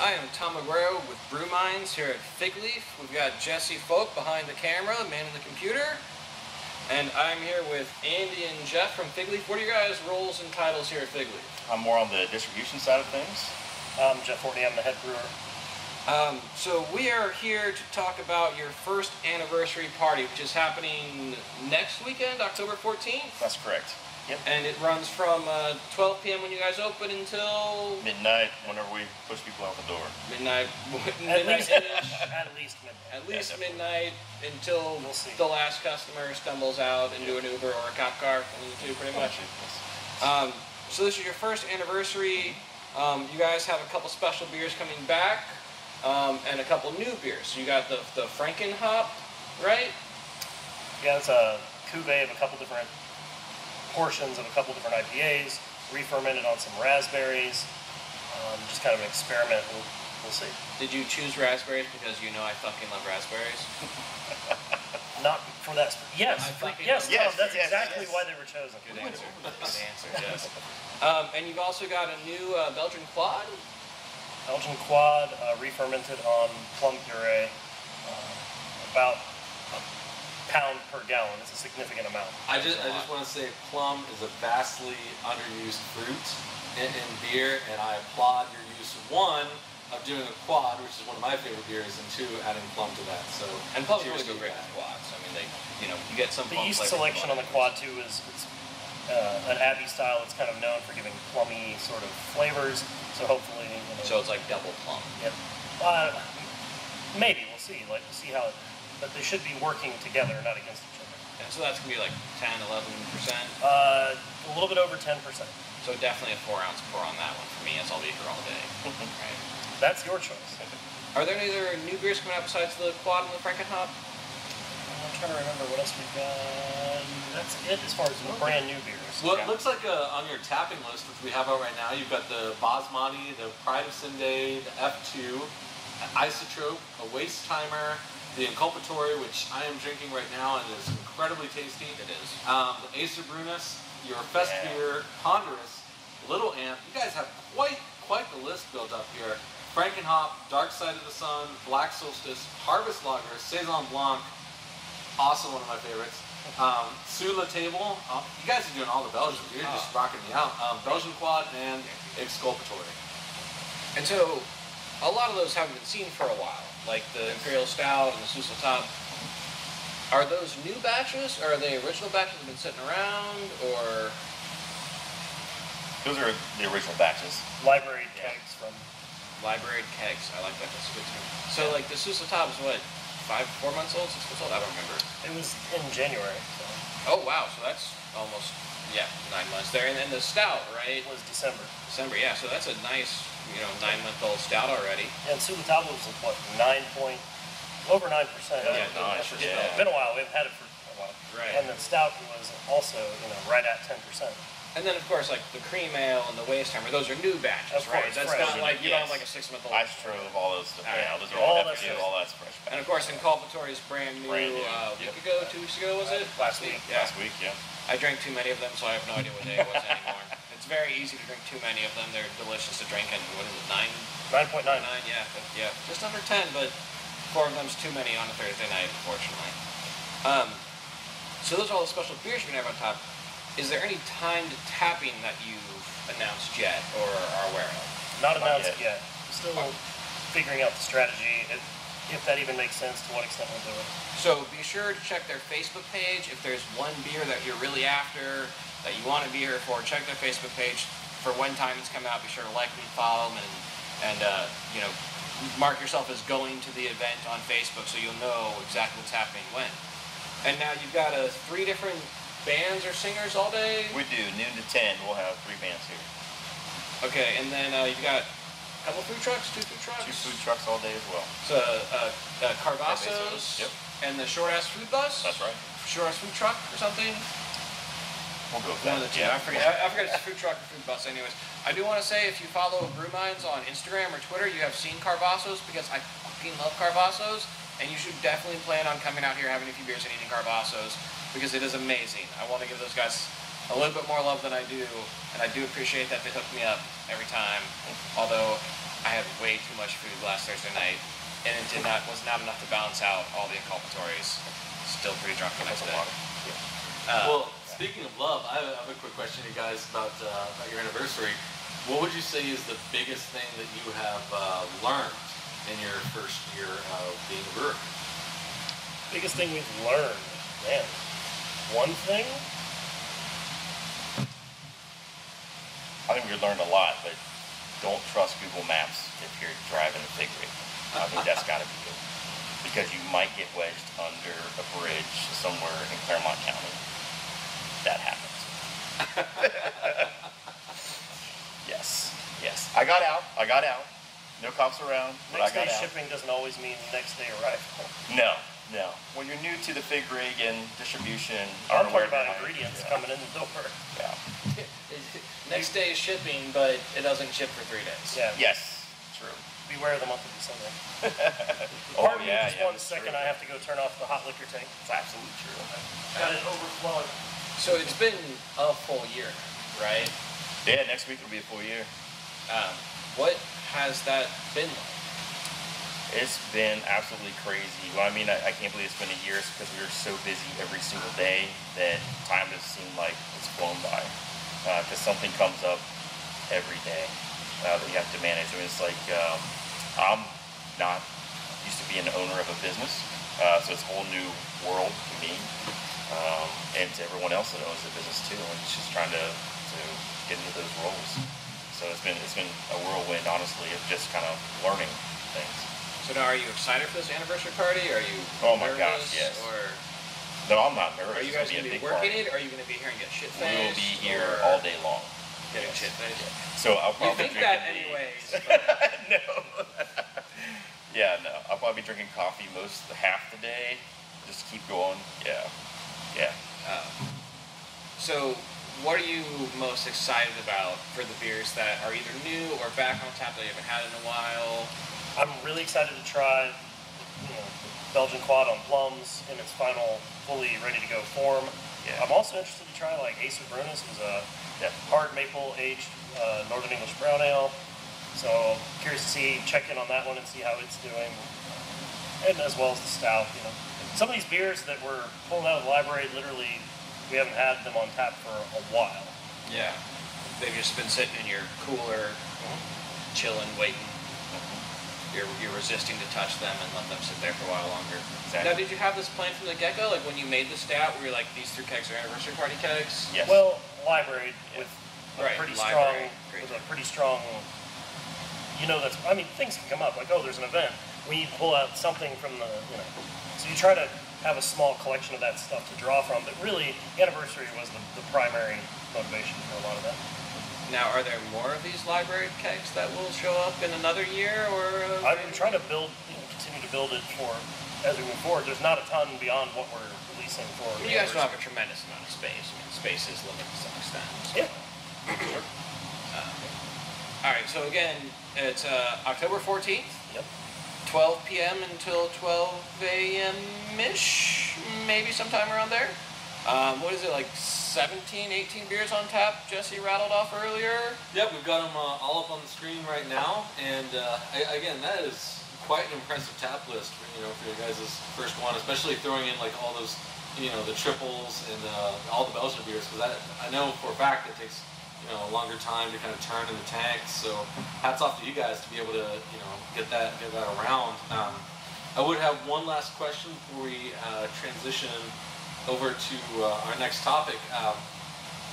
I am Tom Aguero with Brew Minds here at FigLeaf. We've got Jesse Folk behind the camera, man in the computer. And I'm here with Andy and Jeff from FigLeaf. What are your guys' roles and titles here at FigLeaf? I'm more on the distribution side of things. I'm Jeff Fortney, I'm the head brewer. So we are here to talk about your first anniversary party, which is happening next weekend, October 14th. That's correct. Yep. And it runs from 12 p.m. when you guys open until midnight, whenever we push people out the door. Midnight. At least midnight. At least midnight until the last customer stumbles out into an Uber or a cop car. Pretty much. So this is your first anniversary. You guys have a couple special beers coming back, and a couple new beers. So you got the Frankenhop, right? Yeah, it's a cuvee of a couple different portions of a couple different IPAs, re-fermented on some raspberries. Just kind of an experiment. We'll see. Did you choose raspberries because you know I fucking love raspberries? Not for that. Yes, that's exactly why they were chosen. Good answer. Good answer. Yes. And you've also got a new Belgian quad. Belgian quad, re-fermented on plum puree, about pound per gallon. It's a significant amount. I just want to say plum is a vastly underused fruit in beer, and I applaud your use, one, of doing a quad, which is one of my favorite beers, and two, adding plum to that. So, and plums really go great with quads. I mean, you get some. The yeast selection on the quad too is an Abbey style. It's kind of known for giving plummy sort of flavors. So hopefully, so it's like double plum. Yep. Maybe we'll see. See how. But they should be working together, not against each other. And so that's going to be like 10, 11%? A little bit over 10%. So definitely a 4-ounce pour on that one for me, as I'll be here all day. Right. That's your choice. Are there any other new beers coming out besides the Quad and the Frankenhop? I'm trying to remember what else we've got. That's it as far as brand new beers. Well, it looks like on your tapping list, which we have out right now, you've got the Basmati, the Pride of Sinde, the F2, Isotrope, a Waste Timer, the Inculpatory, which I am drinking right now and is incredibly tasty. It is. The Acer Brunus, your Fest Beer, Ponderous, Little Ant. You guys have quite the list built up here. Frankenhop, Dark Side of the Sun, Black Solstice, Harvest Lager, Saison Blanc, also one of my favorites. Sous La Table. You guys are doing all the Belgians. You're just rocking me out. Belgian Quad and Exculpatory. And so, a lot of those haven't been seen for a while, like the Imperial Stout and the Sous La Table. Are those new batches, or are they original batches that have been sitting around, or? Those are the original batches. Library kegs from... Library kegs, I like that, that's a good term. So like the Sous La Table is what, 4 months old, 6 months old? I don't remember. It was in January. So. Oh wow, so that's almost, 9 months there. And then the Stout, right? It was December. December, yeah, so that's a nice, 9-month-old Stout already. Yeah, and Sous La Table was what, over 9%. Yeah, nice. It's been a while, we've had it for a while. Right. And the Stout was also, right at 10%. And then, of course, like the Cream Ale and the Waste Timer, those are new batches, of course, right? That's not like, you don't have like a 6-month-old. Isotrope, all those stuff. Yeah, those are all that's fresh. And of course, Inculpatory is brand new. A week ago, 2 weeks ago, was it? Last week. Yeah. Last week, yeah. I drank too many of them, so I have no idea what day it was anymore. It's very easy to drink too many of them. They're delicious to drink, and what is it, 9.9. Yeah, just under 10, but 4 of them's too many on a Thursday night, unfortunately. So those are all the special beers you're gonna have on top. Is there any timed tapping that you've announced yet, or are aware of? Not announced yet. Still figuring out the strategy, if that even makes sense, to what extent we'll do it. So be sure to check their Facebook page. If there's one beer that you're really after, that you want to be here for, check their Facebook page. For when time it's coming out, be sure to like them, follow them, and mark yourself as going to the event on Facebook so you'll know exactly what's happening when. And now you've got 3 different bands or singers all day? We do. Noon to 10, we'll have 3 bands here. Okay, and then you've got a couple food trucks, 2 food trucks? 2 food trucks all day as well. So, Carvassos, yep. And the Short-Ass Food Bus? That's right. Short-Ass Food Truck or something? We'll go with One that. of the two. I forget it's a food truck or food bus. Anyways, I do want to say, if you follow Brew Minds on Instagram or Twitter, you have seen Carvassos, because I fucking love Carvassos, and you should definitely plan on coming out here, having a few beers and eating Carvassos, because it is amazing. I want to give those guys a little bit more love than I do, and I do appreciate that they hook me up every time. Although I had way too much food last Thursday night, and it was not enough to balance out all the inculpatories. Still pretty drunk the next day. Well, speaking of love, I have a quick question to you guys about your anniversary. What would you say is the biggest thing that you have learned in your first year of being a brewer? Biggest thing we've learned, man. One thing? I think we learned a lot, but don't trust Google Maps if you're driving a fig rig. I think that's got to be good. Because you might get wedged under a bridge somewhere in Claremont County. That happens. Yes. I got out. No cops around, but I Next got day out. shipping doesn't always mean next day arrival. No. When you're new to the fig rig and distribution, I'm talking unaware about behind- ingredients yeah. coming in the door. Yeah. Next day is shipping, but it doesn't ship for 3 days. Yeah. Yes. True. Beware the month of December. Oh Pardon me yeah, just yeah. one that's second, true. I have to go turn off the hot liquor tank. It's absolutely true. Got it overflowing. So it's been a full year, right? Yeah, next week will be a full year. What has that been like? It's been absolutely crazy. Well, I mean, I can't believe it's been a year because we were so busy every single day that time just seemed like it's flown by. Because something comes up every day that you have to manage. I mean, it's like I'm not used to being the owner of a business, so it's a whole new world to me and to everyone else that owns the business too. And it's just trying to get into those roles. So it's been a whirlwind, honestly, of just kind of learning things. So now, are you excited for this anniversary party? Are you Oh my nervous? gosh, yes. Or No, I'm not nervous. are you guys It's going to gonna be a big working party. it? Or are you going to be here and get shit faced? We will be here all day long. Getting Yes. shit faced. So I'll You probably think that drinking anyways? no. Yeah, no. I'll probably be drinking coffee half the day. Just keep going. Yeah. So, what are you most excited about for the beers that are either new or back on tap that you haven't had in a while? I'm really excited to try Belgian Quad on plums in its final fully ready to go form. Yeah. I'm also interested to try like Ace of Brunis, was a hard maple aged Northern English brown ale. So curious to check in on that one and see how it's doing, and as well as the stout. Some of these beers that we're pulling out of the library, literally, we haven't had them on tap for a while. Yeah. They've just been sitting in your cooler, chilling, waiting. You're resisting to touch them and let them sit there for a while longer. Exactly. Now, did you have this plan from the get-go? Like when you made the stout, were you like, these 3 kegs are anniversary party kegs? Yes. Well, library with Right, a pretty library, strong. Things can come up like, oh, there's an event. We need to pull out something from the. So you try to have a small collection of that stuff to draw from. But really, anniversary was the primary motivation for a lot of that. Now, are there more of these library kegs that will show up in another year, or? I'm trying to continue to build it as we move forward. There's not a ton beyond what we're releasing for. You guys don't have a tremendous amount of space. I mean, space is limited to some extent. So. Yeah. All right. So again, it's October 14th. Yep. 12 p.m. until 12 a.m. ish, maybe sometime around there. What is it, like 17, 18 beers on tap? Jesse rattled off earlier. Yep, we've got them all up on the screen right now, and again, that is quite an impressive tap list for your guys' first one, especially throwing in like all those, the triples and all the Belgian beers, because I know for a fact it takes a longer time to kind of turn in the tanks. So hats off to you guys to be able to get that around. I would have one last question before we transition over to our next topic.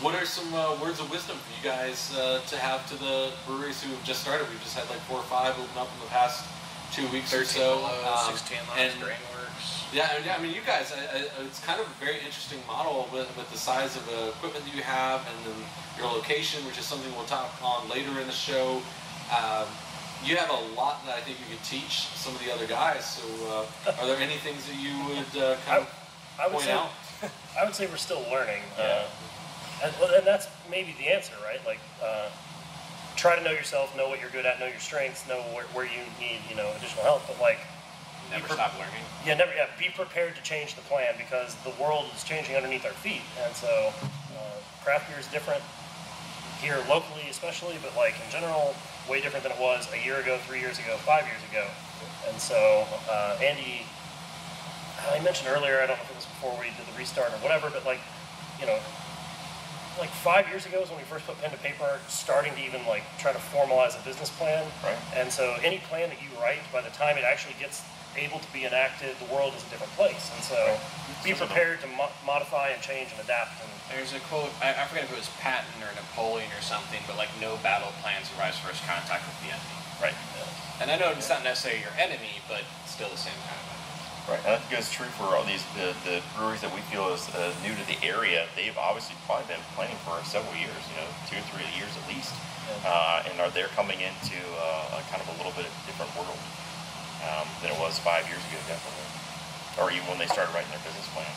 What are some words of wisdom for you guys to have to the breweries who have just started? We've just had like 4 or 5 open up in the past 2 weeks or 13 so. below, 16 lines, Grainworks. Yeah, I mean, you guys, it's kind of a very interesting model with the size of the equipment that you have and then your location, which is something we'll talk on later in the show. You have a lot that I think you could teach some of the other guys. So are there any things that you would kind of point out? I would say we're still learning. And that's maybe the answer, right? Like, try to know yourself, know what you're good at, know your strengths, know where you need, additional help. But like, Never stop learning. Be prepared to change the plan because the world is changing underneath our feet. And so, craft beer is different here locally, especially, but like in general, way different than it was a year ago, 3 years ago, 5 years ago. And so, Andy, I mentioned earlier, I don't know if it was before we did the restart or whatever, but like, you know, like 5 years ago is when we first put pen to paper, starting to even like try to formalize a business plan. Right. And so any plan that you write, by the time it actually gets able to be enacted, the world is a different place. And so be prepared to modify and change and adapt. And there's a quote, I forget if it was Patton or Napoleon or something, but like no battle plan survives first contact with the enemy. Right. And I know it's not necessarily your enemy, but still the same kind of thing. Right, and I think it's true for all these the breweries that we feel is new to the area. They've obviously probably been planning for several years, 2 or 3 years at least, and they're coming into a kind of a little bit different world than it was 5 years ago, definitely, or even when they started writing their business plan.